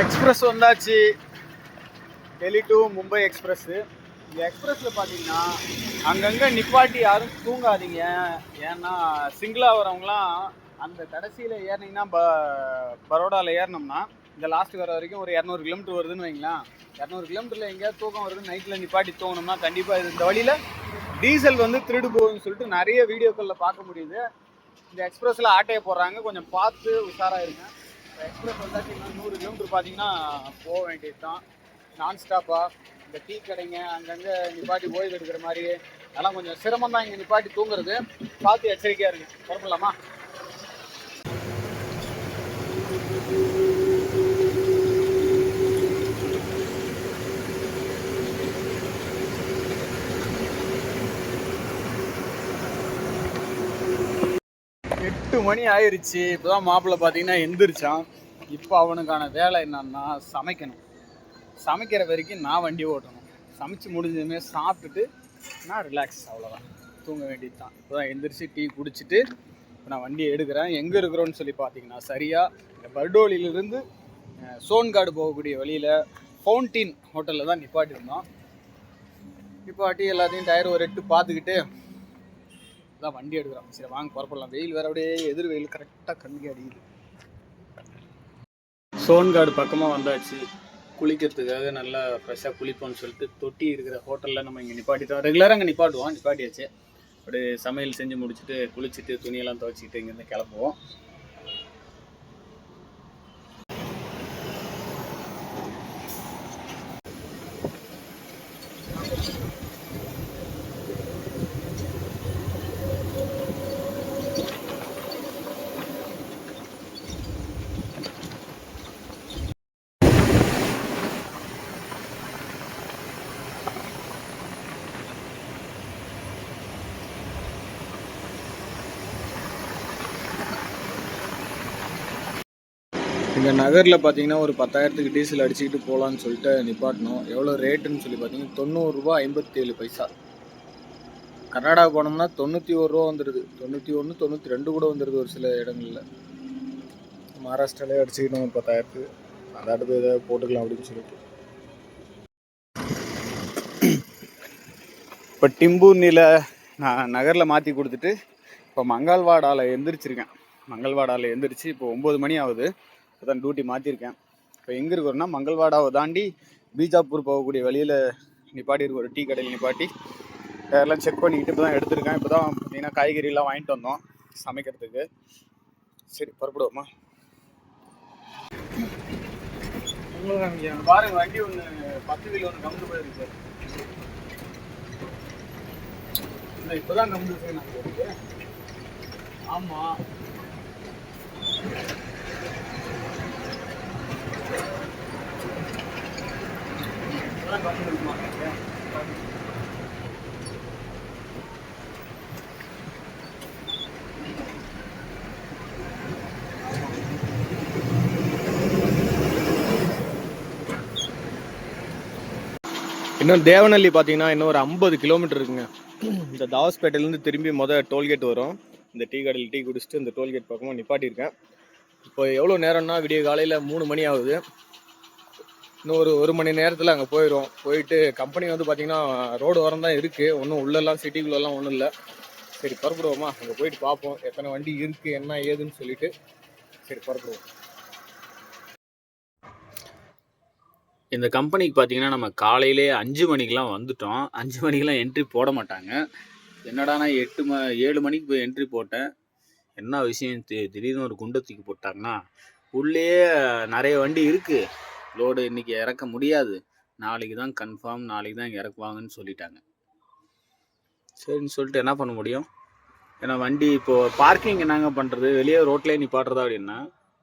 Express வந்தாச்சு. Delhi to Mumbai express. இந்த எக்ஸ்பிரஸில் பார்த்தீங்கன்னா அங்கங்கே நிப்பாட்டி யாரும் தூங்காதீங்க. ஏன்னா சிங்கிளாக வரவங்களாம் அந்த கடைசியில் ஏறினீங்கன்னா பரோடாவில் ஏறினோம்னா இந்த லாஸ்ட்டு வர வரைக்கும் ஒரு 200 கிலோமீட்டர் வருதுன்னு வைங்களேன். 200 கிலோமீட்டரில் எங்கேயாவது தூக்கம் வருது, நைட்டில் நிப்பாட்டி தூங்கணும்னா கண்டிப்பாக இது இந்த வழியில் டீசல் வந்து திருடு போகுதுன்னு சொல்லிட்டு நிறைய வீடியோக்களில் பார்க்க முடியுது. இந்த எக்ஸ்பிரஸில் ஆட்டையை போடுறாங்க, கொஞ்சம் பார்த்து உஷாராக இருங்க. எக்ஸ்பிரஸ் வந்தாச்சு. 100 கிலோமீட்டர் பார்த்தீங்கன்னா போக வேண்டியது தான். நான் ஸ்டாப்பாக இந்த டீ கடைங்க அங்கங்கே நிப்பாட்டி ஓய்வு எடுக்கிற மாதிரி அதெல்லாம் கொஞ்சம் சிரமம் தான். இங்கே நிப்பாட்டி தூங்குறது, பார்த்து எச்சரிக்கையாக இருங்க. புறப்படலாமா? எட்டு மணி ஆயிடுச்சு. இப்போதான் மாப்பிள்ளை பார்த்தீங்கன்னா எந்திரிச்சான். இப்போ அவனுக்கான வேலை என்னன்னா சமைக்கணும். சமைக்கிற வரைக்கும் நான் வண்டி ஓட்டணும். சமைச்சு முடிஞ்சதுமே சாப்பிட்டுட்டு நான் ரிலாக்ஸ், அவ்வளோதான், தூங்க வேண்டியது தான். இப்போ தான் எந்திரிச்சு டீ குடிச்சிட்டு இப்போ நான் வண்டியை எடுக்கிறேன். எங்கே இருக்கிறோன்னு சொல்லி பார்த்தீங்கன்னா சரியாக இந்த பர்டோலியிலிருந்து சோன்காடு போகக்கூடிய வழியில் ஃபவுண்டீன் ஹோட்டலில் தான் நிப்பாட்டியிருந்தோம். நிப்பாட்டி எல்லாத்தையும் டயர் ஒரு எட்டு பார்த்துக்கிட்டு தான் வண்டி எடுக்கிறோம். சரி வாங்க புறப்படலாம். வெயில் வேறு அப்படியே எதிர் வெயில் கரெக்டாக கண்ணுக்கு அடிக்குது. சோன்காடு பக்கமாக வந்தாச்சு. குளிக்கிறதுக்காக நல்லா ஃப்ரெஷ்ஷாக குளிப்போம்னு சொல்லிட்டு தொட்டி இருக்கிற ஹோட்டலில் நம்ம இங்கே நிப்பாட்டிட்டோம். ரெகுலராக அங்கே நிப்பாட்டியாச்சு. அப்படியே சமையல் செஞ்சு முடிச்சுட்டு குளிச்சுட்டு துணியெல்லாம் துவைச்சிக்கிட்டு இங்கேருந்து கிளம்புவோம். இங்கே நகரில் பார்த்தீங்கன்னா ஒரு 10,000க்கு டீசல் அடிச்சுக்கிட்டு போகலான்னு சொல்லிட்டு நிப்பாட்டணும். எவ்வளோ ரேட்டுன்னு சொல்லி பார்த்தீங்கன்னா 90 ரூபா 57 பைசா. கர்நாடகா போனோம்னா 91 ரூபா வந்துடுது. 91, 92 கூட வந்துடுது ஒரு சில இடங்களில். மகாராஷ்டிராலே அடிச்சுக்கிட்டோம் ஒரு 10,000க்கு. அந்த அடுத்து ஏதாவது போட்டுக்கலாம் அப்படின்னு சொல்லிட்டு. இப்போ டிம்பூர்னியில் நான் நகரில் மாற்றி கொடுத்துட்டு இப்போ மங்கள்வாடாவில் எந்திரிச்சிருக்கேன். மங்கள்வாடாவில் எந்திரிச்சு இப்போ 9 மணி ஆகுது. இப்போ தான் டியூட்டி மாற்றிருக்கேன். இப்போ எங்கே இருக்கிறோன்னா மங்கள்வாடாவை தாண்டி பீஜாப்பூர் போகக்கூடிய வழியில் நிப்பாட்டி இருக்க ஒரு டீ கடையில் நிப்பாட்டி எல்லாம் செக் பண்ணிக்கிட்டு இப்போ தான் எடுத்திருக்கேன். இப்போ தான் பார்த்தீங்கன்னா காய்கறிலாம் வாங்கிட்டு வந்தோம் சமைக்கிறதுக்கு. சரி புறப்படுவோமா? பாருங்க, வண்டி ஒன்று 10 வீல் ஒன்று கம்மிட்டு போயிருக்கு. இல்லை இப்போ தான் கம்மிட்டு போய் ஆமாம். இன்னும் தேவநல்லி பார்த்தீங்கன்னா இன்னும் ஒரு 50 கிலோமீட்டர் இருக்குங்க. இந்த தாவஸ்பேட்டையிலேருந்து திரும்பி டோல்கேட் வரும். இந்த டீ கடையில் டீ குடிச்சிட்டு இந்த டோல்கேட் பக்கமாக நிப்பாட்டியிருக்கேன். இப்போ எவ்வளோ நேரம்னா விடிய காலையில் 3 மணி ஆகுது. இன்னும் ஒரு மணி நேரத்தில் அங்கே போயிடும். போயிட்டு கம்பெனி வந்து பார்த்திங்கன்னா ரோடு ஓரம் தான் இருக்குது. ஒன்றும் உள்ளெல்லாம் சிட்டிக்குள்ளெல்லாம் ஒன்றும் இல்லை. சரி புறப்படுவோமா? அங்கே போயிட்டு பார்ப்போம் எத்தனை வண்டி இருக்குது என்ன ஏதுன்னு சொல்லிட்டு. சரி புறப்படுவோம். இந்த கம்பெனிக்கு பார்த்தீங்கன்னா நம்ம காலையிலே 5 மணிக்கெலாம் வந்துட்டோம். 5 மணிக்கெலாம் என்ட்ரி போட மாட்டாங்க. என்னடானா 7 மணிக்கு போய் என்ட்ரி போட்டேன். என்ன விஷயம், திடீர்னு ஒரு குண்டை தூக்கி போட்டாங்கன்னா உள்ளே நிறைய வண்டி இருக்குது. லோடு இன்றைக்கி இறக்க முடியாது, நாளைக்கு தான் கன்ஃபார்ம், நாளைக்கு தான் இறக்குவாங்கன்னு சொல்லிட்டாங்க. சரின்னு சொல்லிட்டு என்ன பண்ண முடியும்? ஏன்னா வண்டி இப்போது பார்க்கிங் என்னங்க பண்ணுறது? வெளியே ரோட்லேயே நிப்பாட்டுறதா அப்படின்னா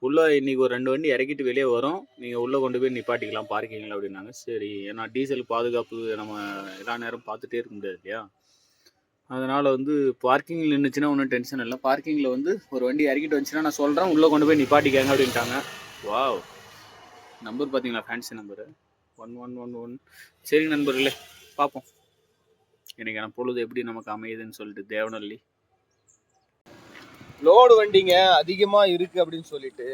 உள்ளே இன்றைக்கி ஒரு 2 வண்டி இறக்கிட்டு வெளியே வரும், நீங்கள் உள்ளே கொண்டு போய் நிப்பாட்டிக்கலாம் பார்க்கிங்கில் அப்படின்னாங்க. சரி, ஏன்னா டீசல் பாதுகாப்பு நம்ம எல்லா நேரம் பார்த்துட்டே இருக்க முடியாது இல்லையா? அதனால் வந்து பார்க்கிங்கில் நின்றுச்சுன்னா ஒன்றும் டென்ஷன் இல்லை. பார்க்கிங்கில் வந்து ஒரு வண்டி இறக்கிட்டு வந்துச்சுன்னா நான் சொல்கிறேன் உள்ளே கொண்டு போய் நிப்பாட்டிக்காங்க அப்படின்ட்டாங்க. வாவ், நம்பர் பார்த்தீங்களா? Fancy number 1111. சரி நண்பர்களே, பார்ப்போம் இன்றைக்கான பொழுது எப்படி நமக்கு அமையுதுன்னு சொல்லிட்டு. தேவநல்லி லோடு வண்டிங்க அதிகமாக இருக்குது அப்படின்னு சொல்லிட்டு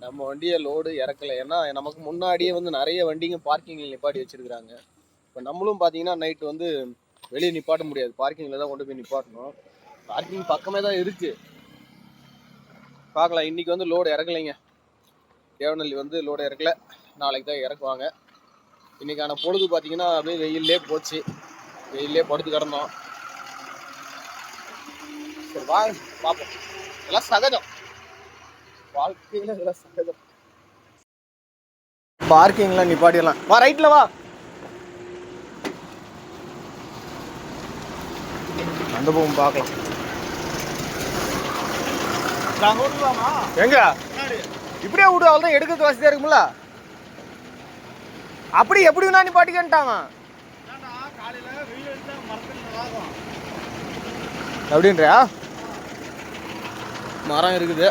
நம்ம வண்டியை லோடு இறக்கலை. ஏன்னா நமக்கு முன்னாடியே வந்து நிறைய வண்டிங்க பார்க்கிங்கில் நிப்பாட்டி வச்சுருக்குறாங்க. இப்போ நம்மளும் பார்த்தீங்கன்னா நைட்டு வந்து வெளியே நிப்பாட்ட முடியாது, பார்க்கிங்கில் தான் கொண்டு போய் நிப்பாட்டணும். பார்க்கிங் பக்கமே தான் இருக்குது. பார்க்கலாம். இன்றைக்கி வந்து லோடு இறக்கலைங்க. தேவநல்லி வந்து லோடு இறக்கலை, நாளைக்கு தான் இறக்குவாங்க. இன்றைக்கான பொழுது பார்த்தீங்கன்னா அப்படியே வெயிலே போச்சு. வெயிலே படுத்து கிடந்தோம். சரி வாங்க பார்ப்போம். இதெல்லாம் சகஜம், வாழ்க்கையில் இதெல்லாம் சகஜம். பார்க்கிங்லாம் நிப்பாட்டிடலாம். வா ரைட்டில் வா. அந்த போகும் பார்க்கலாம். எங்க இப்படியே விடு, அவள் தான் எடுக்கிறது வசதியாக இருக்கும்ல. அப்படி எப்படி வேணா நிப்பாட்டிக்கிட்டாங்க அப்படின்றியா? மரம் இருக்குது.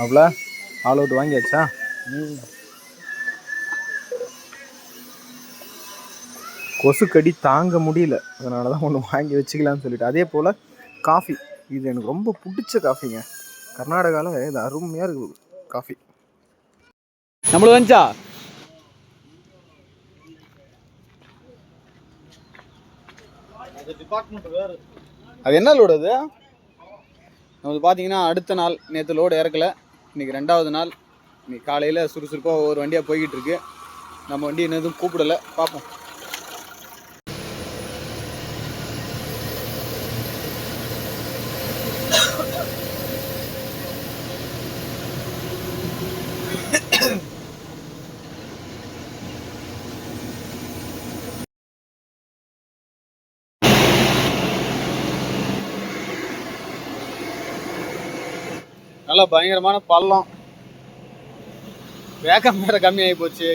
அவ்வளோ ஆல் அவுட் வாங்கியாச்சா? கொசுக்கடி தாங்க முடியல, அதனால தான் ஒன்று வாங்கி வச்சுக்கலான்னு சொல்லிட்டு. அதே போல் காஃபி, இது எனக்கு ரொம்ப பிடிச்ச காஃபிங்க. கர்நாடகாவில் இது அருமையாக இருக்குது காஃபி. நம்மளுக்கு வந்துச்சா? அது என்ன லோடு அது? நமக்கு பார்த்தீங்கன்னா அடுத்த நாள், நேற்று லோடு இறக்கலை, இன்றைக்கி 2வது நாள். இன்றைக்கி காலையில் சுறுசுறுப்பாக ஒவ்வொரு வண்டியாக போய்கிட்டு இருக்கு. நம்ம வண்டி இன்னும் எதுவும் கூப்பிடலை, பார்ப்போம். நல்லா பயங்கரமான பள்ளம், வேகம் வேற கம்மியாகி போச்சு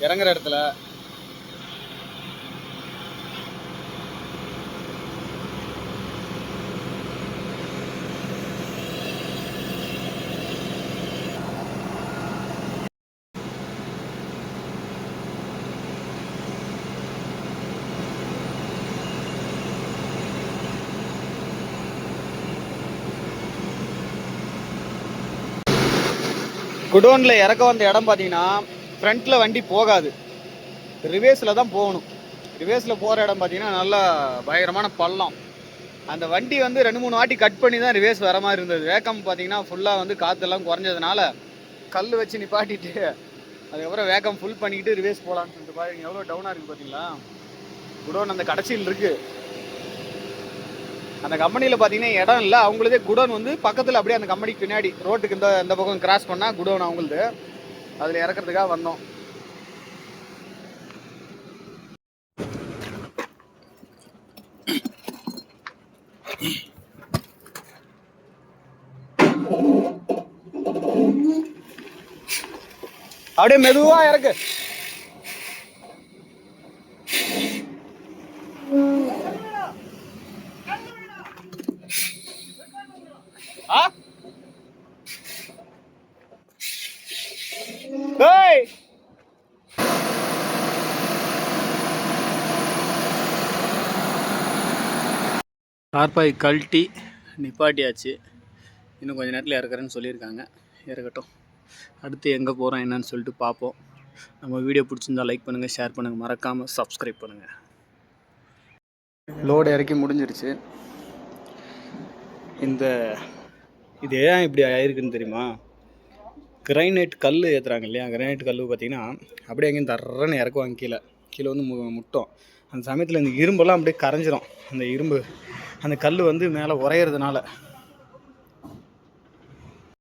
இறங்குற இடத்துல. குடோனில் இறக்க வந்த இடம் பார்த்தீங்கன்னா ஃப்ரண்ட்டில் வண்டி போகாது, ரிவேஸில் தான் போகணும். ரிவேஸில் போகிற இடம் பார்த்தீங்கன்னா நல்லா பயங்கரமான பள்ளம். அந்த வண்டி வந்து 2-3 வாட்டி கட் பண்ணி தான் ரிவேஸ் வர மாதிரி இருந்தது. வேக்கம் பார்த்தீங்கன்னா ஃபுல்லாக வந்து காற்றெல்லாம் குறைஞ்சதுனால கல் வச்சு நிப்பாட்டிட்டு அதுக்கப்புறம் வேக்கம் ஃபுல் பண்ணிக்கிட்டு ரிவேஸ் போகலான்னு சொல்லிட்டு பாருங்க. எவ்வளோ டவுனாக இருக்குது பார்த்தீங்களா? குடோன் அந்த கடைசியில் இருக்குது. அந்த கம்பெனியில் பார்த்தீங்கன்னா இடம் இல்லை, அவங்களதே குடோன் வந்து பக்கத்தில் அப்படியே அந்த கம்பெனிக்கு பின்னாடி ரோட்டுக்கு இந்த பக்கம் கிராஸ் பண்ணால் குடோன் அவங்களது. அதில் இறக்கிறதுக்காக வந்தோம். அப்படியே மெதுவா இறக்கு. கார்பாய் கழட்டி நிப்பாட்டியாச்சு. இன்னும் கொஞ்சம் நேரத்தில் இறக்குறேன்னு சொல்லியிருக்காங்க. இறக்கட்டும். அடுத்து எங்கே போகிறோம் என்னன்னு சொல்லிட்டு பார்ப்போம். நம்ம வீடியோ பிடிச்சிருந்தா லைக் பண்ணுங்கள், ஷேர் பண்ணுங்கள், மறக்காமல் சப்ஸ்கிரைப் பண்ணுங்கள். லோடு இறக்கி முடிஞ்சிருச்சு. இது ஏன் இப்படி ஆயிருக்குன்னு தெரியுமா? கிரைனைட் கல் ஏற்றுறாங்க இல்லையா? கிரைனைட் கல் பார்த்திங்கன்னா அப்படியே எங்கேயும் தர்றன்னு இறக்குவாங்க. கீழே வந்து முட்டும். அந்த சமயத்தில் இந்த இரும்பெல்லாம் அப்படியே கரைஞ்சிரும். அந்த கல் வந்து மேலே உரையிறதுனால